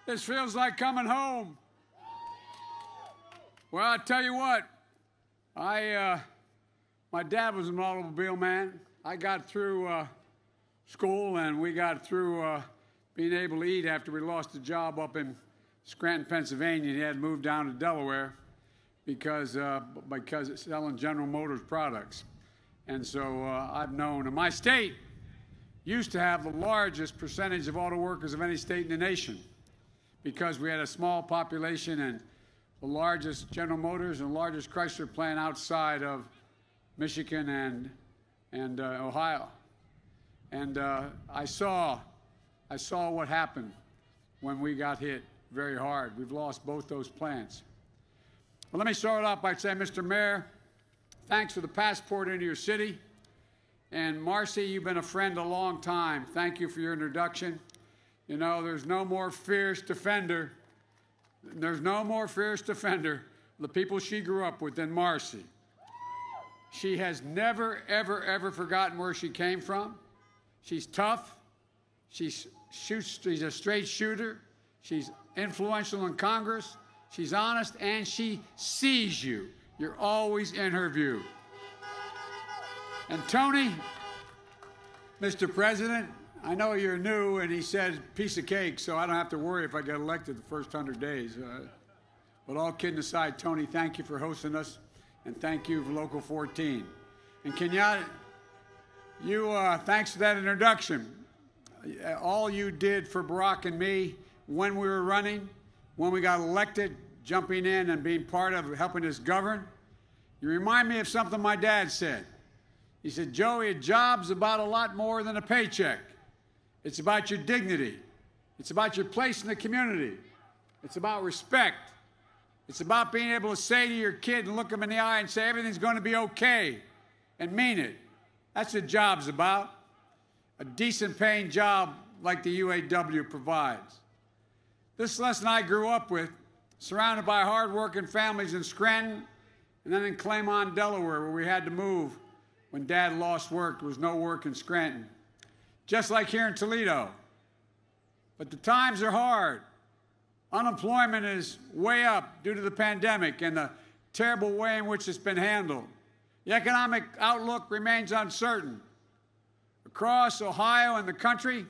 This feels like coming home. Well, I tell you what, my dad was an automobile man. I got through school, and we got through being able to eat after we lost a job up in Scranton, Pennsylvania. He had moved down to Delaware because it's selling General Motors products. And so I've known, and my state used to have the largest percentage of auto workers of any state in the nation because we had a small population and the largest General Motors and largest Chrysler plant outside of Michigan and Ohio. And I saw what happened when we got hit very hard. We've lost both those plants. Well, let me start off by saying, Mr. Mayor, thanks for the passport into your city. And Marcy, you've been a friend a long time. Thank you for your introduction. You know, there's no more fierce defender. There's no more fierce defender of the people she grew up with than Marcy. She has never, ever, ever forgotten where she came from. She's tough. She's a straight shooter. She's influential in Congress. She's honest, and she sees you. You're always in her view. And Tony, Mr. President, I know you're new, and he said piece of cake, so I don't have to worry if I get elected the first 100 days. But all kidding aside, Tony, thank you for hosting us, and thank you for Local 14. And Kenyatta, thanks for that introduction. All you did for Barack and me when we were running, when we got elected, jumping in and being part of helping us govern, you remind me of something my dad said. He said, Joey, a job's about a lot more than a paycheck. It's about your dignity. It's about your place in the community. It's about respect. It's about being able to say to your kid and look him in the eye and say everything's going to be okay and mean it. That's what a job's about. A decent paying job like the UAW provides. This lesson I grew up with, surrounded by hard-working families in Scranton and then in Claymont, Delaware, where we had to move when Dad lost work. There was no work in Scranton. Just like here in Toledo. But the times are hard. Unemployment is way up due to the pandemic and the terrible way in which it's been handled. The economic outlook remains uncertain. Across Ohio and the country,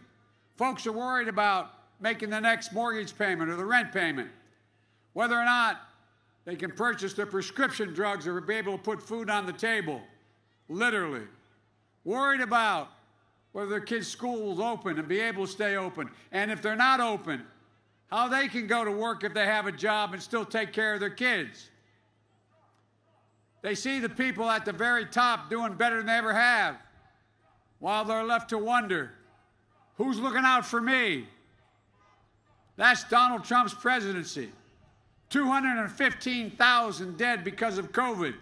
folks are worried about making the next mortgage payment or the rent payment, whether or not they can purchase their prescription drugs or be able to put food on the table, literally. Worried about whether their kids' school will open and be able to stay open, and if they're not open, how they can go to work if they have a job and still take care of their kids. They see the people at the very top doing better than they ever have, while they're left to wonder, who's looking out for me? That's Donald Trump's presidency. 215,000 dead because of COVID.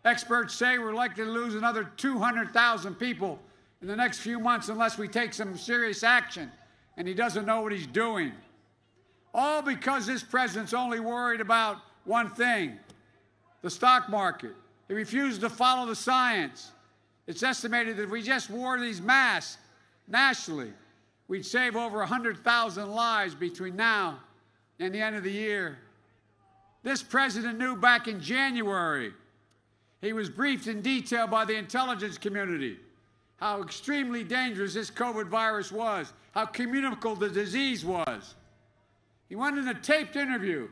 Experts say we're likely to lose another 200,000 people in the next few months unless we take some serious action, and he doesn't know what he's doing. All because this president's only worried about one thing, the stock market. He refuses to follow the science. It's estimated that if we just wore these masks nationally, we'd save over 100,000 lives between now and the end of the year. This president knew back in January. He was briefed in detail by the intelligence community how extremely dangerous this COVID virus was, how communicable the disease was. He went in a taped interview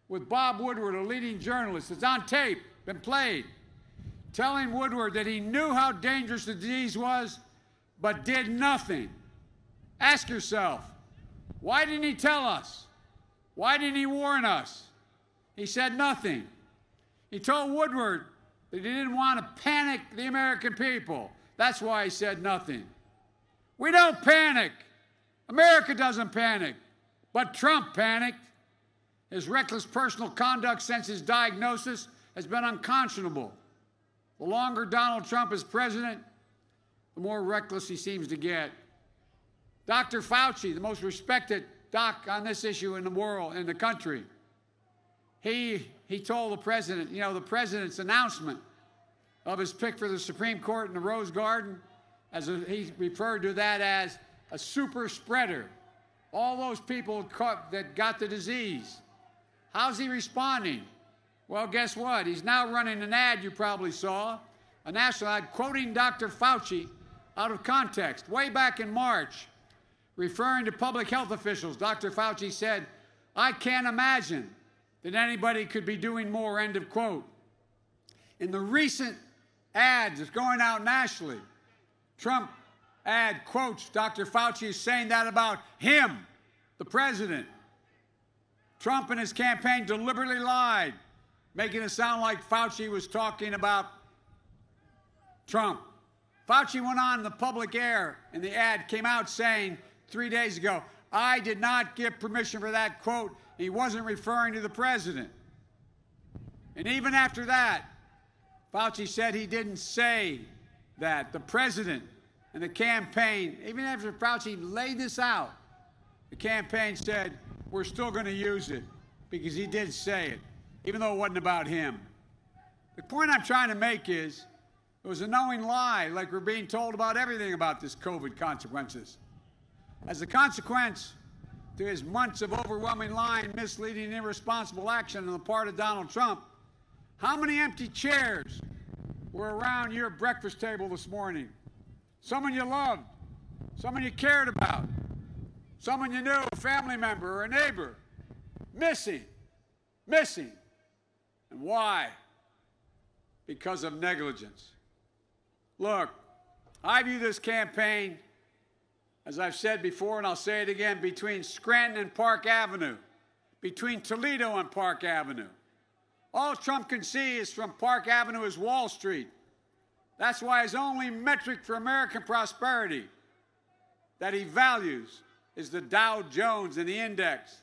with Bob Woodward, a leading journalist. It's on tape, been played, telling Woodward that he knew how dangerous the disease was, but did nothing. Ask yourself, why didn't he tell us? Why didn't he warn us? He said nothing. He told Woodward that he didn't want to panic the American people. That's why he said nothing. We don't panic. America doesn't panic. But Trump panicked. His reckless personal conduct since his diagnosis has been unconscionable. The longer Donald Trump is president, the more reckless he seems to get. Dr. Fauci, the most respected doc on this issue in the world, in the country, he told the president, you know, the president's announcement of his pick for the Supreme Court in the Rose Garden, he referred to that as a super spreader. All those people that got the disease. How's he responding? Well, guess what? He's now running an ad you probably saw, a national ad quoting Dr. Fauci out of context. Way back in March, referring to public health officials, Dr. Fauci said, "I can't imagine that anybody could be doing more," end of quote. In the recent ads that's going out nationally, Trump ad quotes Dr. Fauci is saying that about him, the president. Trump and his campaign deliberately lied, making it sound like Fauci was talking about Trump. Fauci went on the public air, and the ad came out saying 3 days ago, "I did not give permission for that quote." He wasn't referring to the president. And even after that, Fauci said he didn't say that. The president and the campaign, even after Fauci laid this out, the campaign said, "We're still going to use it," because he did say it, even though it wasn't about him. The point I'm trying to make is it was a knowing lie, like we're being told about everything about this COVID consequences. As a consequence to his months of overwhelming lying, misleading, and irresponsible action on the part of Donald Trump, how many empty chairs were around your breakfast table this morning? Someone you loved, someone you cared about, someone you knew, a family member or a neighbor, missing. And why? Because of negligence. Look, I view this campaign, as I've said before, and I'll say it again, between Scranton and Park Avenue, between Toledo and Park Avenue. All Trump can see is from Park Avenue is Wall Street. That's why his only metric for American prosperity that he values is the Dow Jones and the index.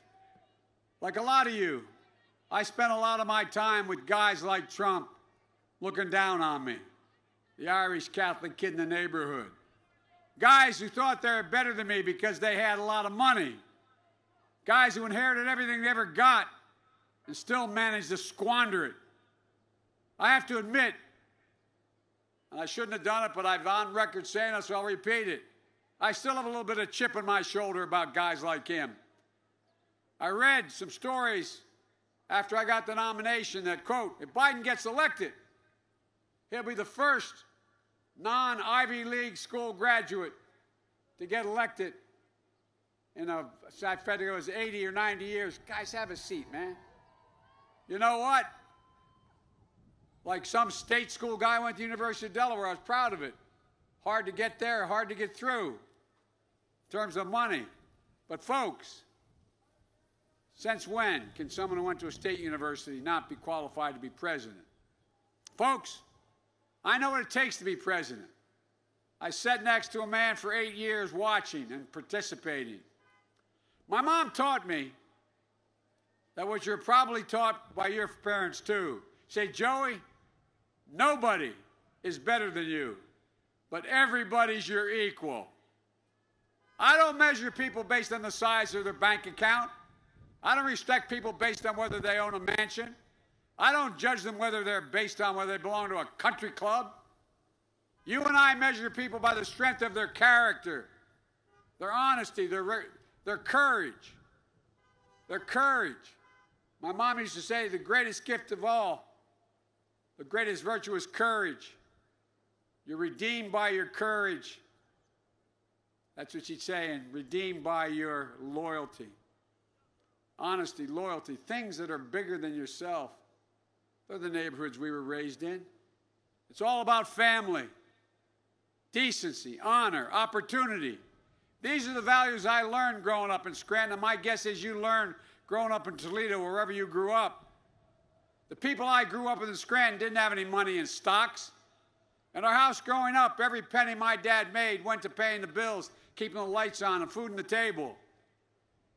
Like a lot of you, I spent a lot of my time with guys like Trump looking down on me, the Irish Catholic kid in the neighborhood. Guys who thought they were better than me because they had a lot of money. Guys who inherited everything they ever got and still managed to squander it. I have to admit, and I shouldn't have done it, but I've on record saying it, so I'll repeat it. I still have a little bit of chip on my shoulder about guys like him. I read some stories after I got the nomination that, quote, if Biden gets elected, he'll be the first non-Ivy League school graduate to get elected in I think it was 80 or 90 years. Guys, have a seat, man. You know what? Like some state school guy went to the University of Delaware, I was proud of it. Hard to get there, hard to get through in terms of money. But folks, since when can someone who went to a state university not be qualified to be president? Folks, I know what it takes to be president. I sat next to a man for 8 years watching and participating. My mom taught me that what you're probably taught by your parents too. Say, Joey, nobody is better than you, but everybody's your equal. I don't measure people based on the size of their bank account. I don't respect people based on whether they own a mansion. I don't judge them whether they're based on whether they belong to a country club. You and I measure people by the strength of their character, their honesty, their courage. Their courage. My mom used to say the greatest gift of all, the greatest virtue is courage. You're redeemed by your courage. That's what she'd say, and redeemed by your loyalty. Honesty, loyalty, things that are bigger than yourself. They're the neighborhoods we were raised in. It's all about family, decency, honor, opportunity. These are the values I learned growing up in Scranton, and my guess is you learned growing up in Toledo, wherever you grew up. The people I grew up with in Scranton didn't have any money in stocks. In our house growing up, every penny my dad made went to paying the bills, keeping the lights on, and food on the table.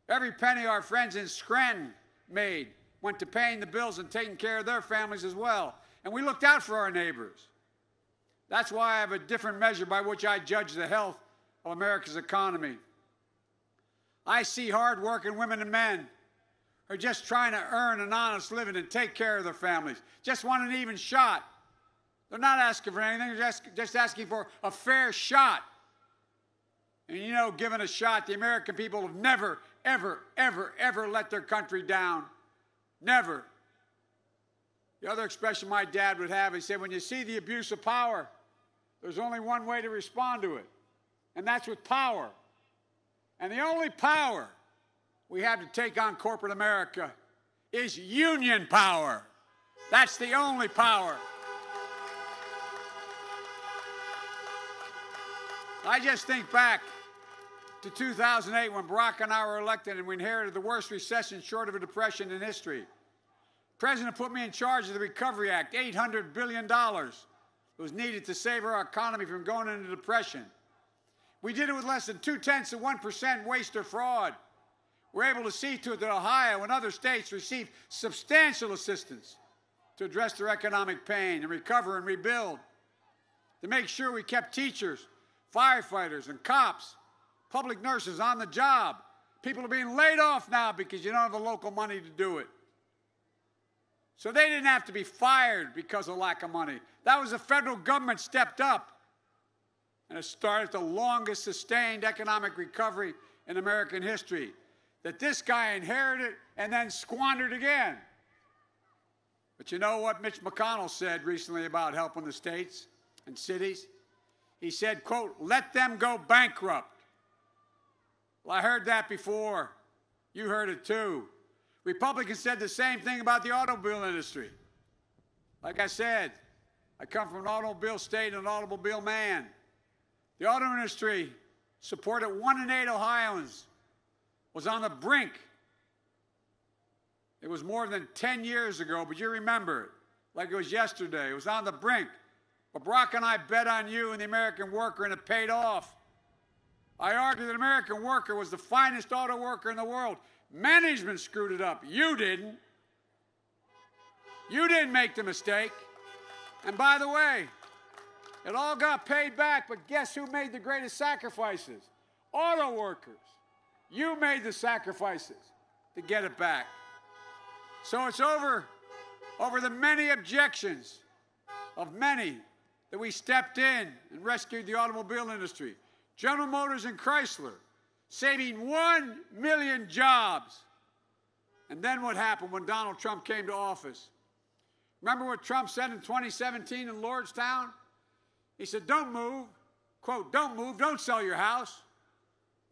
Every penny our friends in Scranton made went to paying the bills and taking care of their families as well. And we looked out for our neighbors. That's why I have a different measure by which I judge the health of America's economy. I see hard-working women and men who are just trying to earn an honest living and take care of their families, just want an even shot. They're not asking for anything, they're just asking for a fair shot. And you know, given a shot, the American people have never, ever, ever, ever let their country down. Never. The other expression my dad would have, he said, when you see the abuse of power, there's only one way to respond to it, and that's with power. And the only power we have to take on corporate America is union power. That's the only power. I just think back to 2008 when Barack and I were elected and we inherited the worst recession short of a depression in history. The President put me in charge of the Recovery Act, $800 billion was needed to save our economy from going into depression. We did it with less than 0.2% waste or fraud. We're able to see to it that Ohio and other states receive substantial assistance to address their economic pain and recover and rebuild, to make sure we kept teachers, firefighters, and cops, public nurses on the job. People are being laid off now because you don't have the local money to do it. So they didn't have to be fired because of lack of money. That was the federal government stepped up. And it started the longest sustained economic recovery in American history that this guy inherited and then squandered again. But you know what Mitch McConnell said recently about helping the states and cities? He said, quote, let them go bankrupt. Well, I heard that before. You heard it too. Republicans said the same thing about the automobile industry. Like I said, I come from an automobile state and an automobile man. The auto industry, supported 1 in 8 Ohioans, was on the brink. It was more than 10 years ago, but you remember it like it was yesterday. It was on the brink. But Barack and I bet on you and the American worker, and it paid off. I argued that the American worker was the finest auto worker in the world. Management screwed it up. You didn't. You didn't make the mistake. And by the way, it all got paid back, but guess who made the greatest sacrifices? Auto workers. You made the sacrifices to get it back. So it's over the many objections of many that we stepped in and rescued the automobile industry. General Motors and Chrysler, saving 1 million jobs. And then what happened when Donald Trump came to office? Remember what Trump said in 2017 in Lordstown? He said, don't move, quote, don't move, don't sell your house.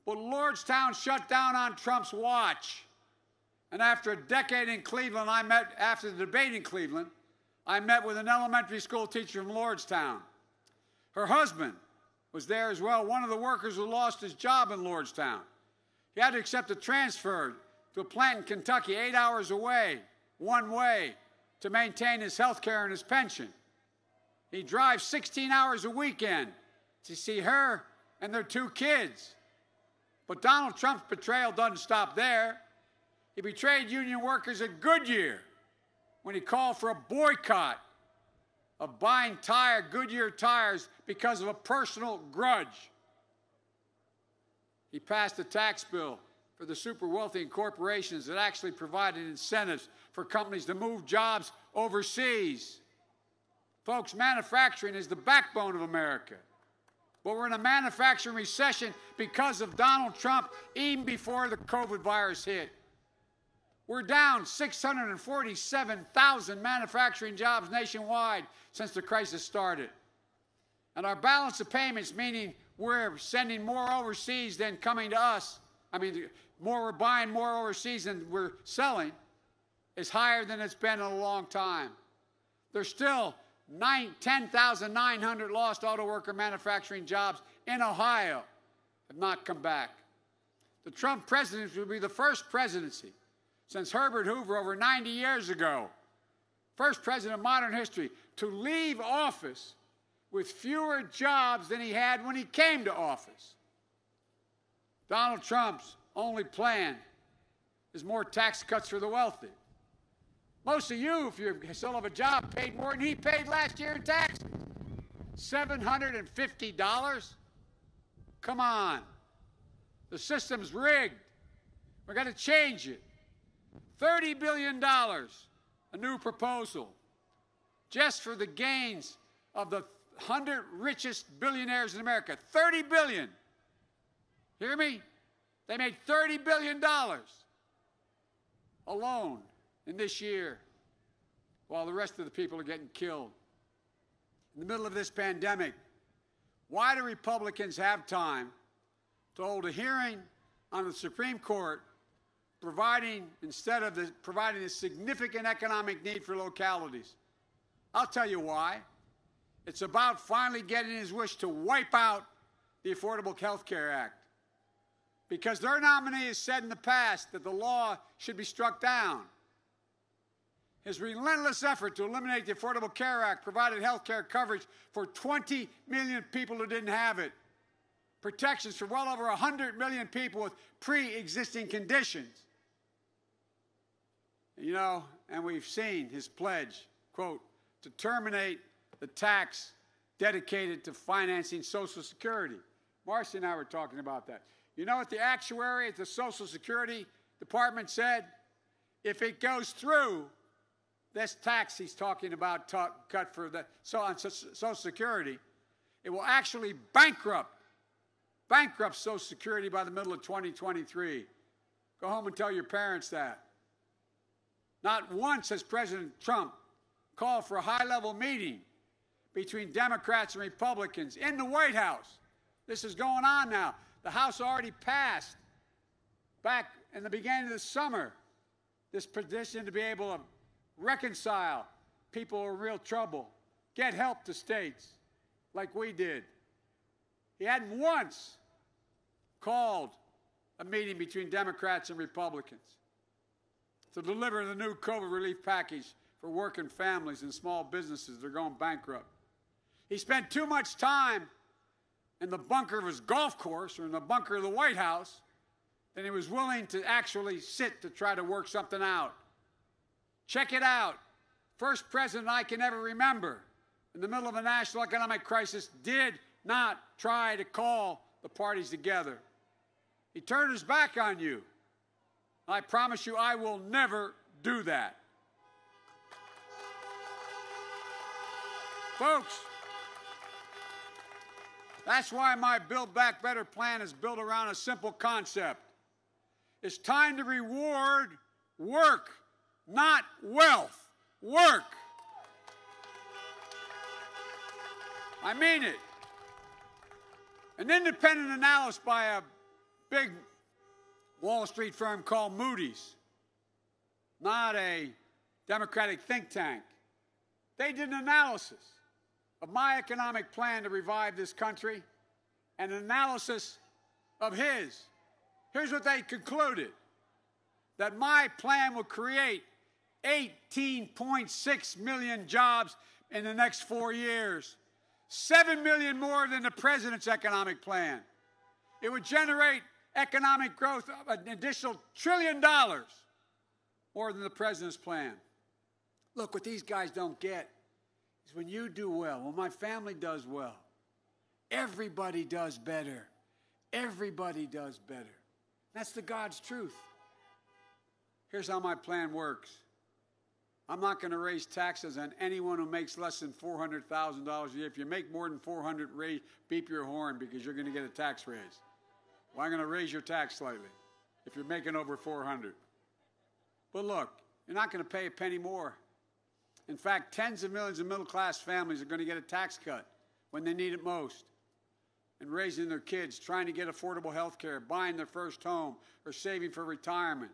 Well, Lordstown shut down on Trump's watch. And after a decade in Cleveland, after the debate in Cleveland, I met with an elementary school teacher from Lordstown. Her husband was there as well, one of the workers who lost his job in Lordstown. He had to accept a transfer to a plant in Kentucky 8 hours away, one way, to maintain his health care and his pension. He drives 16 hours a weekend to see her and their 2 kids. But Donald Trump's betrayal doesn't stop there. He betrayed union workers at Goodyear when he called for a boycott of buying Goodyear tires because of a personal grudge. He passed a tax bill for the super wealthy and corporations that actually provided incentives for companies to move jobs overseas. Folks, manufacturing is the backbone of America. But we're in a manufacturing recession because of Donald Trump, even before the COVID virus hit. We're down 647,000 manufacturing jobs nationwide since the crisis started. And our balance of payments, meaning we're sending more overseas than coming to us, we're buying more overseas than we're selling, is higher than it's been in a long time. There's still 10,900 lost auto worker manufacturing jobs in Ohio have not come back. The Trump presidency will be the first presidency since Herbert Hoover over 90 years ago, first president in modern history, to leave office with fewer jobs than he had when he came to office. Donald Trump's only plan is more tax cuts for the wealthy. Most of you, if you still have a job, paid more than he paid last year in taxes. $750? Come on. The system's rigged. We're going to change it. $30 billion, a new proposal, just for the gains of the 100 richest billionaires in America. $30 billion. Hear me? They made $30 billion alone in this year, while the rest of the people are getting killed. In the middle of this pandemic, why do Republicans have time to hold a hearing on the Supreme Court, instead of providing a significant economic need for localities? I'll tell you why. It's about finally getting his wish to wipe out the Affordable Health Care Act. Because their nominee has said in the past that the law should be struck down. His relentless effort to eliminate the Affordable Care Act provided health care coverage for 20 million people who didn't have it. Protections for well over 100 million people with pre-existing conditions. You know, and we've seen his pledge, quote, to terminate the tax dedicated to financing Social Security. Marcy and I were talking about that. You know what the actuary at the Social Security Department said? If it goes through, this tax he's talking about cut for the Social Security, it will actually bankrupt Social Security by the middle of 2023. Go home and tell your parents that. Not once has President Trump called for a high-level meeting between Democrats and Republicans in the White House. This is going on now. The House already passed, back in the beginning of the summer, this petition to be able to reconcile people who are in real trouble, get help to states like we did. He hadn't once called a meeting between Democrats and Republicans to deliver the new COVID relief package for working families and small businesses that are going bankrupt. He spent too much time in the bunker of his golf course or in the bunker of the White House than he was willing to actually sit to try to work something out. Check it out. First president I can ever remember in the middle of a national economic crisis did not try to call the parties together. He turned his back on you. I promise you I will never do that. Folks, that's why my Build Back Better plan is built around a simple concept. It's time to reward work, not wealth. Work. I mean it. An independent analysis by a big Wall Street firm called Moody's, not a Democratic think tank. They did an analysis of my economic plan to revive this country and an analysis of his. Here's what they concluded: that my plan will create 18.6 million jobs in the next 4 years, 7 million more than the president's economic plan. It would generate economic growth of an additional $1 trillion more than the president's plan. Look, what these guys don't get is when you do well, when my family does well, everybody does better. Everybody does better. That's the God's truth. Here's how my plan works. I'm not going to raise taxes on anyone who makes less than $400,000 a year. If you make more than $400,000, beep your horn because you're going to get a tax raise. Well, I'm going to raise your tax slightly if you're making over $400,000. But look, you're not going to pay a penny more. In fact, tens of millions of middle-class families are going to get a tax cut when they need it most. And raising their kids, trying to get affordable health care, buying their first home, or saving for retirement.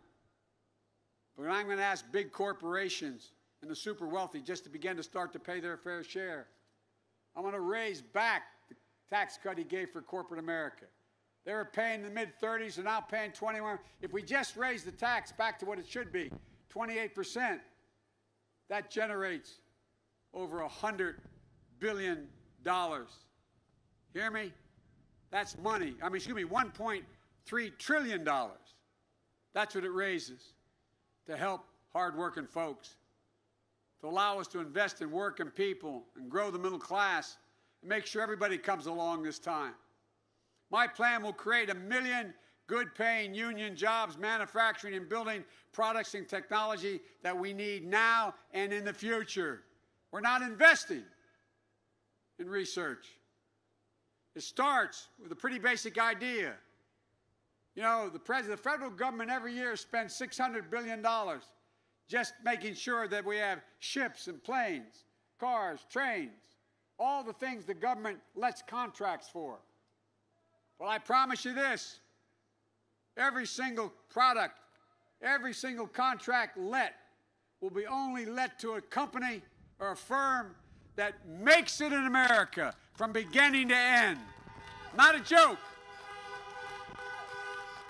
But I'm going to ask big corporations and the super wealthy just to begin to start to pay their fair share. I'm going to raise back the tax cut he gave for corporate America. They were paying in the mid-30s and now paying 21%. If we just raise the tax back to what it should be, 28%, that generates over $100 billion. Hear me? That's money. $1.3 trillion. That's what it raises to help hard-working folks, to allow us to invest in working people and grow the middle class and make sure everybody comes along this time. My plan will create 1 million good-paying union jobs, manufacturing and building products and technology that we need now and in the future. We're not investing in research. It starts with a pretty basic idea. You know, the federal government every year spends $600 billion just making sure that we have ships and planes, cars, trains, all the things the government lets contracts for. Well, I promise you this, every single product, every single contract let will be only let to a company or a firm that makes it in America from beginning to end. Not a joke.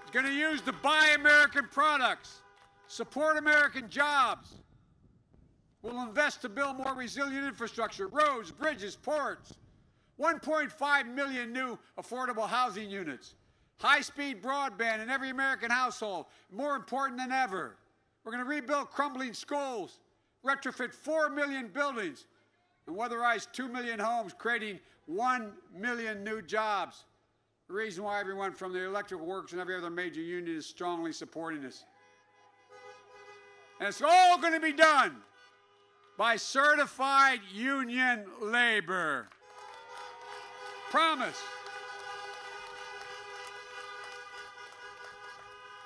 It's going to use to buy American products, support American jobs. We'll invest to build more resilient infrastructure, roads, bridges, ports, 1.5 million new affordable housing units, high-speed broadband in every American household, more important than ever. We're going to rebuild crumbling schools, retrofit 4 million buildings, and weatherize 2 million homes, creating 1 million new jobs. The reason why everyone from the electrical workers and every other major union is strongly supporting this. And it's all going to be done by certified union labor. Promise.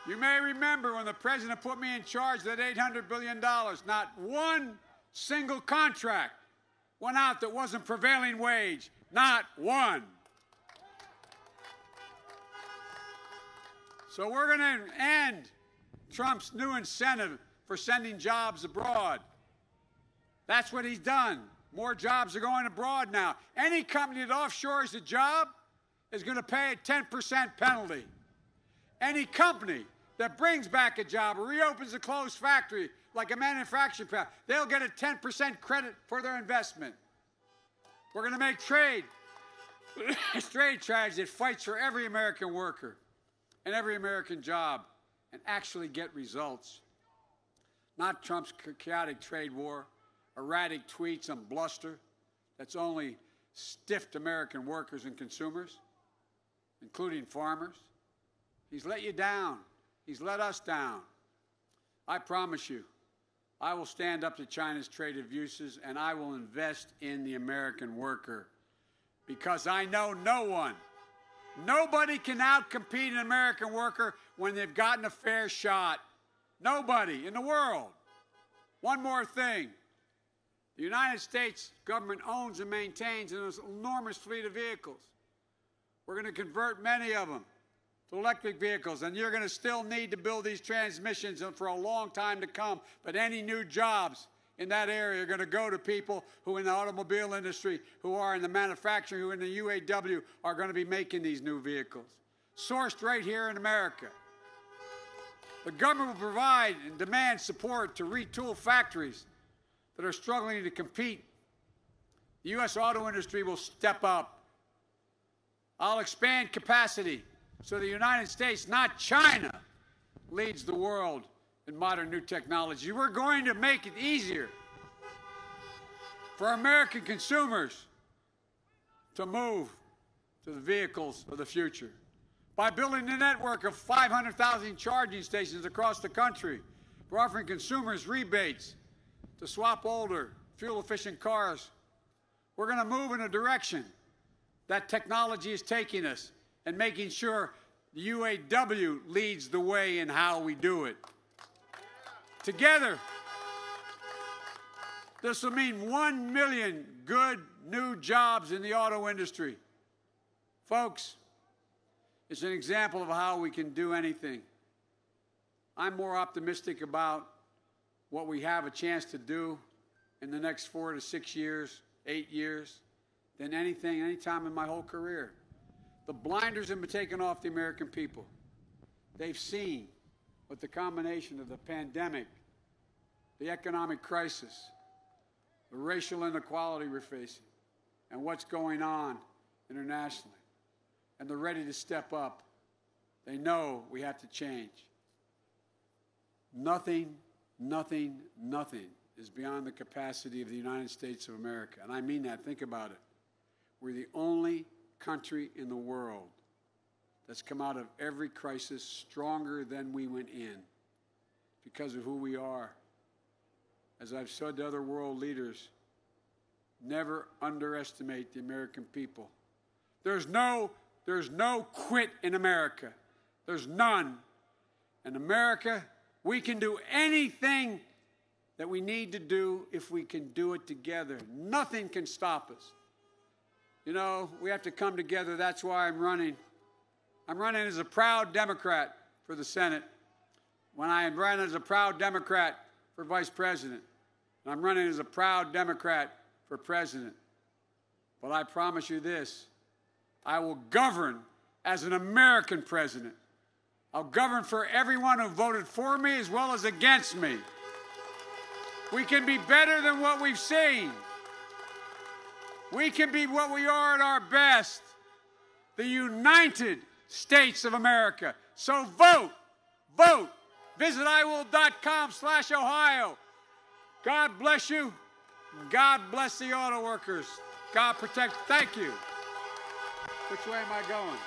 You may remember when the president put me in charge of that $800 billion, not one single contract went out that wasn't prevailing wage. Not one. So we're going to end Trump's new incentive for sending jobs abroad. That's what he's done. More jobs are going abroad now. Any company that offshores a job is going to pay a 10% penalty. Any company that brings back a job or reopens a closed factory, like a manufacturing plant, they'll get a 10% credit for their investment. We're going to make trade a trade strategy that fights for every American worker and every American job and actually get results. Not Trump's chaotic trade war, erratic tweets and bluster that's only stiffed American workers and consumers, including farmers. He's let you down. He's let us down. I promise you, I will stand up to China's trade abuses, and I will invest in the American worker because I know nobody can outcompete an American worker when they've gotten a fair shot. Nobody in the world. One more thing. The United States government owns and maintains an enormous fleet of vehicles. We're going to convert many of them to electric vehicles, and you're going to still need to build these transmissions for a long time to come. But any new jobs in that area are going to go to people who in the automobile industry, who are in the manufacturing, who in the UAW are going to be making these new vehicles, sourced right here in America. The government will provide and demand support to retool factories that are struggling to compete. The U.S. auto industry will step up. I'll expand capacity so the United States, not China, leads the world in modern new technology. We're going to make it easier for American consumers to move to the vehicles of the future by building a network of 500,000 charging stations across the country. We're offering consumers rebates to swap older, fuel-efficient cars. We're going to move in a direction that technology is taking us and making sure the UAW leads the way in how we do it. Together, this will mean 1 million good new jobs in the auto industry. Folks, it's an example of how we can do anything. I'm more optimistic about what we have a chance to do in the next 4 to 6 years, 8 years, than anything, any time in my whole career. The blinders have been taken off the American people. They've seen what the combination of the pandemic, the economic crisis, the racial inequality we're facing, and what's going on internationally. And they're ready to step up. They know we have to change. Nothing is beyond the capacity of the United States of America. And I mean that. Think about it. We're the only country in the world that's come out of every crisis stronger than we went in because of who we are. As I've said to other world leaders, never underestimate the American people. There's no quit in America. There's none. In America, we can do anything that we need to do if we can do it together. Nothing can stop us. You know, we have to come together. That's why I'm running. I'm running as a proud Democrat for the Senate. When I ran as a proud Democrat for Vice President. And I'm running as a proud Democrat for President. But I promise you this, I will govern as an American president. I'll govern for everyone who voted for me as well as against me. We can be better than what we've seen. We can be what we are at our best, the United States of America. So vote, vote. Visit iwill.com/Ohio. God bless you. God bless the auto workers. God protect. Thank you. Which way am I going?